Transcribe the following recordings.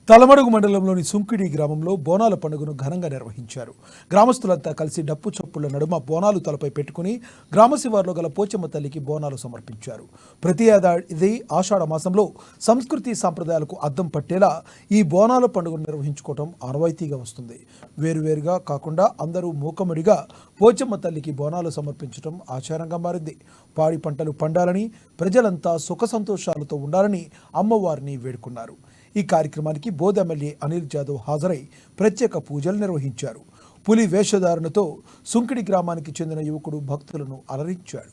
తలమడుగు మండలంలోని సుంకిడి గ్రామంలో బోనాల పండుగను ఘనంగా నిర్వహించారు. గ్రామస్తులంతా కలిసి డప్పు చప్పుల నడుమ బోనాలు తలపై పెట్టుకుని గ్రామ శివార్లో గల పోచమ్మ తల్లికి బోనాలు సమర్పించారు. ప్రతి ఏడాది ఆషాఢ మాసంలో సంస్కృతి సాంప్రదాయాలకు అద్దం పట్టేలా ఈ బోనాల పండుగను నిర్వహించుకోవటం ఆనవాయితీగా వస్తుంది. వేరువేరుగా కాకుండా అందరూ మూకముడిగా పోచమ్మ తల్లికి బోనాలు సమర్పించడం ఆచారంగా మారింది. పాడి పంటలు పండాలని, ప్రజలంతా సుఖ సంతోషాలతో ఉండాలని అమ్మవారిని వేడుకున్నారు. ఈ కార్యక్రమానికి బోధ్ ఎమ్మెల్యే అనిల్ జాదవ్ హాజరై ప్రత్యేక పూజలు నిర్వహించారు. పులి వేషధారణతో సుంకిడి గ్రామానికి చెందిన యువకుడు భక్తులను అలరించాడు.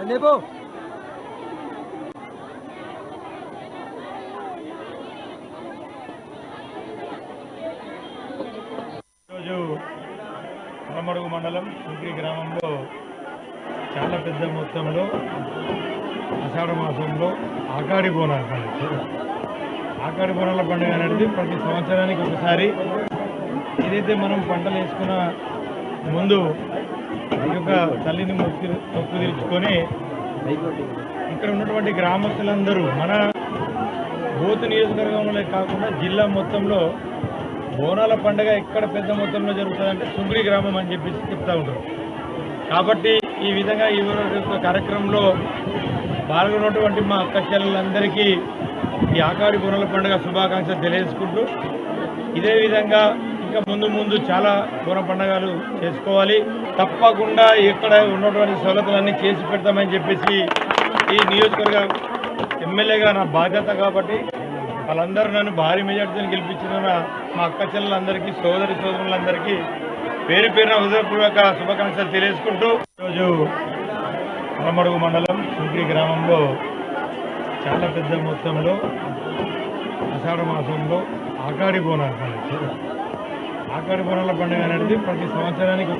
లేబో ఈరోజు తలమడుగు మండలం సుంకిడి గ్రామంలో చాలా పెద్ద మొత్తంలో ఆషాఢ మాసంలో ఆకాడి బోనాల పండుగ. ఆకాడి బోనాల పండుగ అనేది ప్రతి సంవత్సరానికి ఒకసారి. ఏదైతే మనం పంటలు వేసుకున్న ముందు ఈ యొక్క తల్లిని మొక్కు తీర్చుకొని ఇక్కడ ఉన్నటువంటి గ్రామస్తులందరూ మన బోతు నియోజకవర్గంలో కాకుండా జిల్లా మొత్తంలో బోనాల పండుగ ఎక్కడ పెద్ద మొత్తంలో జరుగుతుందంటే సుంకిడి గ్రామం అని చెప్పేసి చెప్తూ ఉంటారు. కాబట్టి ఈ విధంగా ఈ కార్యక్రమంలో పాల్గొన్నటువంటి మా అక్క చెల్లెలందరికీ ఈ ఆకాడి బోనాల పండుగ శుభాకాంక్షలు తెలియజేసుకుంటూ ఇదే విధంగా ఇంకా ముందు చాలా బోనం పండుగలు చేసుకోవాలి. తప్పకుండా ఇక్కడ ఉన్నటువంటి సౌలతులన్నీ చేసి పెడతామని చెప్పేసి ఈ నియోజకవర్గ ఎమ్మెల్యేగా నా బాధ్యత. కాబట్టి వాళ్ళందరూ నన్ను భారీ మెజార్టీతో గెలిపించిన మా అక్క చెల్లెలందరికీ సోదరులందరికీ పేరు పేరున హృదయపూర్వక శుభాకాంక్షలు తెలియజేసుకుంటూ ఈరోజు తలమడుగు మండలం సుంకిడి గ్రామంలో చాలా పెద్ద మొత్తంలో ఆషాఢ మాసంలో ఆకాడి బోనాల పండుగ. ఆకాడి బోనాల పండుగ అనేది ప్రతి సంవత్సరానికి